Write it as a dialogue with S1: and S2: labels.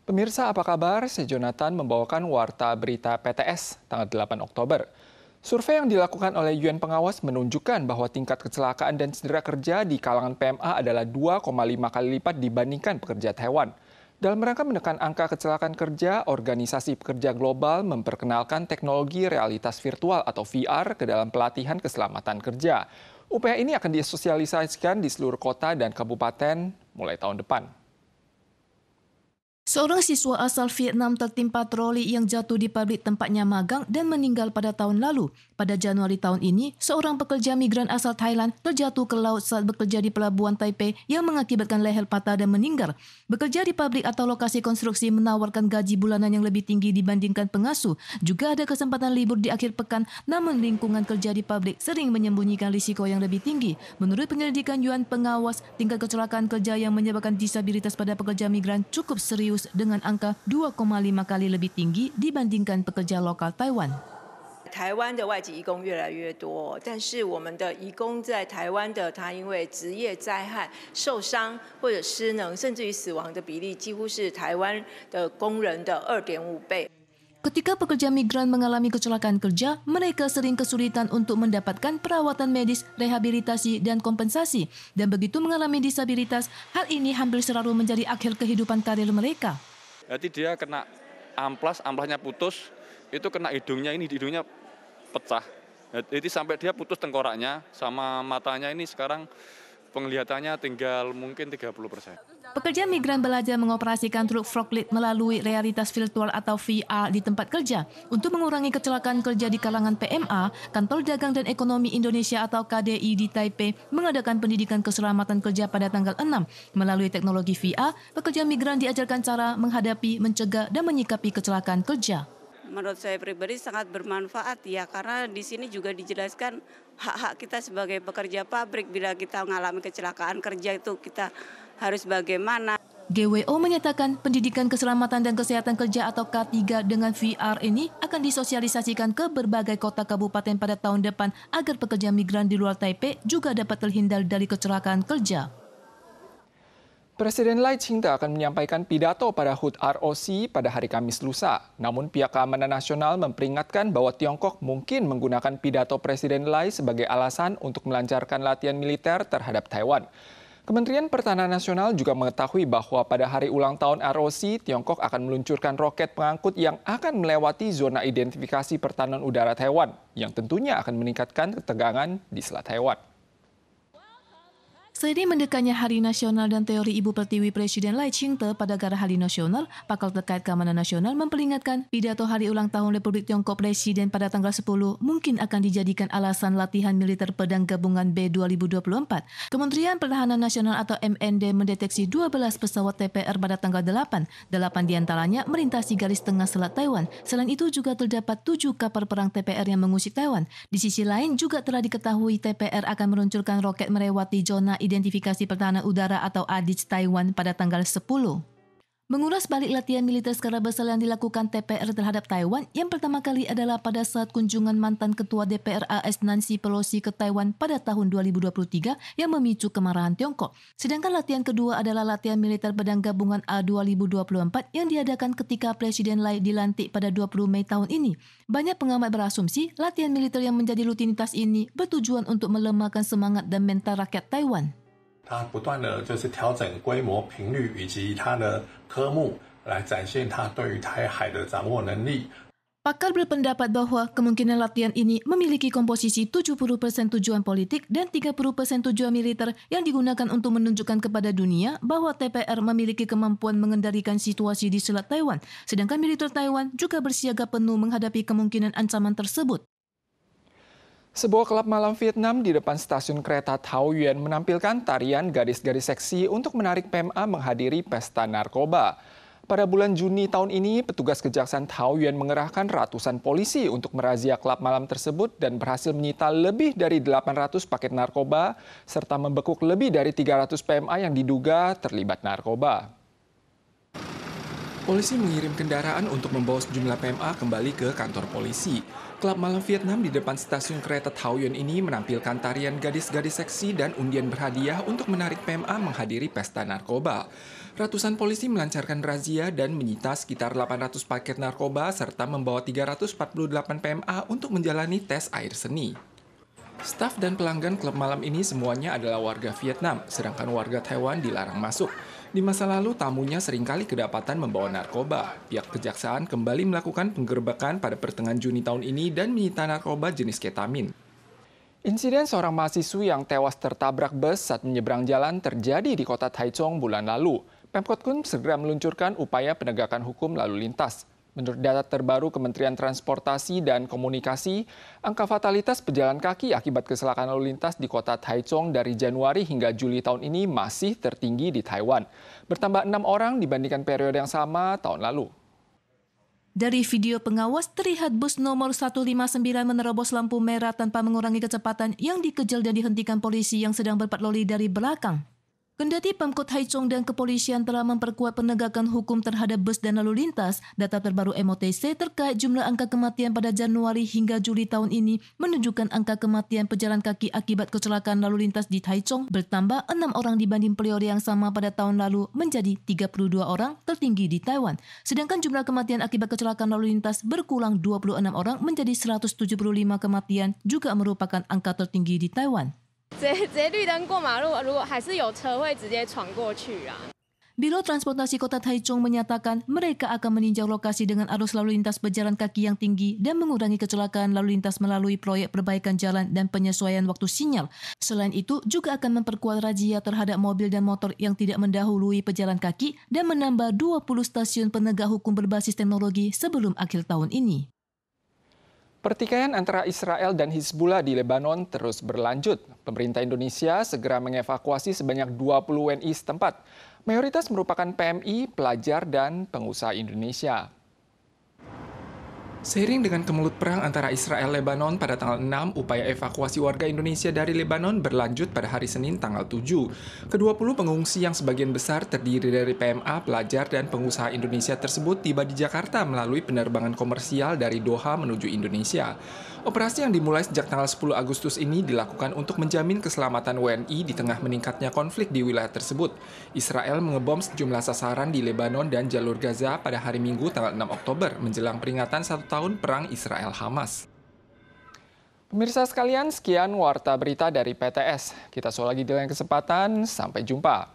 S1: Pemirsa, apa kabar? Saya Jonathan membawakan Warta Berita PTS tanggal 8 Oktober. Survei yang dilakukan oleh UN Pengawas menunjukkan bahwa tingkat kecelakaan dan cedera kerja di kalangan PMA adalah 2,5 kali lipat dibandingkan pekerja Taiwan. Dalam rangka menekan angka kecelakaan kerja, Organisasi Pekerja Global memperkenalkan teknologi realitas virtual atau VR ke dalam pelatihan keselamatan kerja. Upaya ini akan disosialisasikan di seluruh kota dan kabupaten mulai tahun depan.
S2: Seorang siswa asal Vietnam tertimpa troli yang jatuh di pabrik tempatnya magang dan meninggal pada tahun lalu. Pada Januari tahun ini, seorang pekerja migran asal Thailand terjatuh ke laut saat bekerja di pelabuhan Taipei yang mengakibatkan leher patah dan meninggal. Bekerja di pabrik atau lokasi konstruksi menawarkan gaji bulanan yang lebih tinggi dibandingkan pengasuh. Juga ada kesempatan libur di akhir pekan, namun lingkungan kerja di pabrik sering menyembunyikan risiko yang lebih tinggi. Menurut penyelidikan UN Pengawas, tingkat kecelakaan kerja yang menyebabkan disabilitas pada pekerja migran cukup serius dengan angka 2,5 kali lebih tinggi dibandingkan pekerja lokal Taiwan.
S3: 台湾的外籍移工越来越多，但是我们的移工在台湾的他因为职业灾害受伤或者失能，甚至于死亡的比例，几乎是台湾的工人的2.5倍。
S2: Ketika pekerja migran mengalami kecelakaan kerja, mereka sering kesulitan untuk mendapatkan perawatan medis, rehabilitasi, dan kompensasi. Dan begitu mengalami disabilitas, hal ini hampir selalu menjadi akhir kehidupan karir mereka.
S4: Jadi dia kena amplasnya putus, itu kena hidungnya pecah. Jadi sampai dia putus tengkoraknya, sama matanya ini sekarang penglihatannya tinggal mungkin 30%.
S2: Pekerja migran belajar mengoperasikan truk forklift melalui realitas virtual atau VR di tempat kerja. Untuk mengurangi kecelakaan kerja di kalangan PMA, Kantor Dagang dan Ekonomi Indonesia atau KDI di Taipei mengadakan pendidikan keselamatan kerja pada tanggal 6. Melalui teknologi VR, pekerja migran diajarkan cara menghadapi, mencegah, dan menyikapi kecelakaan kerja.
S5: Menurut saya pribadi sangat bermanfaat ya, karena di sini juga dijelaskan hak-hak kita sebagai pekerja pabrik. Bila kita mengalami kecelakaan kerja itu kita harus bagaimana.
S2: GWO menyatakan pendidikan keselamatan dan kesehatan kerja atau K3 dengan VR ini akan disosialisasikan ke berbagai kota kabupaten pada tahun depan agar pekerja migran di luar Taipei juga dapat terhindar dari kecelakaan kerja.
S1: Presiden Lai Ching-te akan menyampaikan pidato pada HUT ROC pada hari Kamis lusa. Namun pihak keamanan nasional memperingatkan bahwa Tiongkok mungkin menggunakan pidato Presiden Lai sebagai alasan untuk melancarkan latihan militer terhadap Taiwan. Kementerian Pertahanan Nasional juga mengetahui bahwa pada hari ulang tahun ROC, Tiongkok akan meluncurkan roket pengangkut yang akan melewati zona identifikasi pertahanan udara Taiwan, yang tentunya akan meningkatkan ketegangan di Selat Taiwan.
S2: Seiring mendekatnya Hari Nasional dan teori Ibu Pertiwi Presiden Lai Ching-te pada Gara Hari Nasional, pakar terkait keamanan nasional memperingatkan pidato Hari Ulang Tahun Republik Tiongkok Presiden pada tanggal 10 mungkin akan dijadikan alasan latihan militer pedang gabungan B 2024. Kementerian Pertahanan Nasional atau MND mendeteksi 12 pesawat TPR pada tanggal 8. 8 diantaranya melintasi garis tengah Selat Taiwan. Selain itu juga terdapat 7 kapal perang TPR yang mengusik Taiwan. Di sisi lain juga telah diketahui TPR akan meluncurkan roket melewati zona identifikasi pertahanan udara atau ADIZ Taiwan pada tanggal 10. Mengulas balik latihan militer skala besar yang dilakukan TPR terhadap Taiwan, yang pertama kali adalah pada saat kunjungan mantan Ketua DPR AS Nancy Pelosi ke Taiwan pada tahun 2023 yang memicu kemarahan Tiongkok. Sedangkan latihan kedua adalah latihan militer pedang gabungan A 2024 yang diadakan ketika Presiden Lai dilantik pada 20 Mei tahun ini. Banyak pengamat berasumsi latihan militer yang menjadi rutinitas ini bertujuan untuk melemahkan semangat dan mental rakyat Taiwan.
S6: 它不断的就是调整规模、频率以及它的科目，来展现它对于台海的掌握能力。
S2: Pakar berpendapat bahwa kemungkinan latihan ini memiliki komposisi 70% tujuan politik dan 30% tujuan militer yang digunakan untuk menunjukkan kepada dunia bahwa TPR memiliki kemampuan mengendalikan situasi di Selat Taiwan, sedangkan militer Taiwan juga bersiaga penuh menghadapi kemungkinan ancaman tersebut.
S1: Sebuah klub malam Vietnam di depan stasiun kereta Taoyuan menampilkan tarian gadis-gadis seksi untuk menarik PMA menghadiri pesta narkoba. Pada bulan Juni tahun ini, petugas Kejaksaan Taoyuan mengerahkan ratusan polisi untuk merazia klub malam tersebut dan berhasil menyita lebih dari 800 paket narkoba serta membekuk lebih dari 300 PMA yang diduga terlibat narkoba. Polisi mengirim kendaraan untuk membawa sejumlah PMA kembali ke kantor polisi. Klub malam Vietnam di depan stasiun kereta Taoyuan ini menampilkan tarian gadis-gadis seksi dan undian berhadiah untuk menarik PMA menghadiri pesta narkoba. Ratusan polisi melancarkan razia dan menyita sekitar 800 paket narkoba serta membawa 348 PMA untuk menjalani tes air seni. Staf dan pelanggan klub malam ini semuanya adalah warga Vietnam, sedangkan warga Taiwan dilarang masuk. Di masa lalu, tamunya seringkali kedapatan membawa narkoba. Pihak kejaksaan kembali melakukan penggerebekan pada pertengahan Juni tahun ini dan menyita narkoba jenis ketamin. Insiden seorang mahasiswi yang tewas tertabrak bus saat menyeberang jalan terjadi di kota Taichung bulan lalu. Pemkot pun segera meluncurkan upaya penegakan hukum lalu lintas. Menurut data terbaru Kementerian Transportasi dan Komunikasi, angka fatalitas pejalan kaki akibat kecelakaan lalu lintas di kota Taichung dari Januari hingga Juli tahun ini masih tertinggi di Taiwan. Bertambah 6 orang dibandingkan periode yang sama tahun lalu.
S2: Dari video pengawas terlihat bus nomor 159 menerobos lampu merah tanpa mengurangi kecepatan yang dikejar dan dihentikan polisi yang sedang berpatroli dari belakang. Kendati Pemkot Taichung dan kepolisian telah memperkuat penegakan hukum terhadap bus dan lalu lintas, data terbaru MOTC terkait jumlah angka kematian pada Januari hingga Juli tahun ini menunjukkan angka kematian pejalan kaki akibat kecelakaan lalu lintas di Taichung bertambah 6 orang dibanding periode yang sama pada tahun lalu menjadi 32 orang, tertinggi di Taiwan. Sedangkan jumlah kematian akibat kecelakaan lalu lintas berkurang 26 orang menjadi 175 kematian, juga merupakan angka tertinggi di Taiwan.
S7: 直接绿灯过马路，如果还是有车会直接闯过去啊。
S2: Biro Transportasi Kota Taichung menyatakan mereka akan meninjau lokasi dengan arus lalu lintas berjalan kaki yang tinggi dan mengurangi kecelakaan lalu lintas melalui proyek perbaikan jalan dan penyesuaian waktu sinyal. Selain itu, juga akan memperkuat razia terhadap mobil dan motor yang tidak mendahului pejalan kaki dan menambah 20 stasiun penegak hukum berbasis teknologi sebelum akhir tahun ini.
S1: Pertikaian antara Israel dan Hizbullah di Lebanon terus berlanjut. Pemerintah Indonesia segera mengevakuasi sebanyak 20 WNI setempat. Mayoritas merupakan PMI, pelajar, dan pengusaha Indonesia. Seiring dengan kemelut perang antara Israel dan Lebanon pada tanggal 6, upaya evakuasi warga Indonesia dari Lebanon berlanjut pada hari Senin tanggal 7. Ke-20 pengungsi yang sebagian besar terdiri dari PMA, pelajar, dan pengusaha Indonesia tersebut tiba di Jakarta melalui penerbangan komersial dari Doha menuju Indonesia. Operasi yang dimulai sejak tanggal 10 Agustus ini dilakukan untuk menjamin keselamatan WNI di tengah meningkatnya konflik di wilayah tersebut. Israel mengebom sejumlah sasaran di Lebanon dan jalur Gaza pada hari Minggu tanggal 6 Oktober menjelang peringatan 1 tahun perang Israel-Hamas. Pemirsa sekalian, sekian Warta Berita dari PTS. Kita sore lagi di lain kesempatan. Sampai jumpa.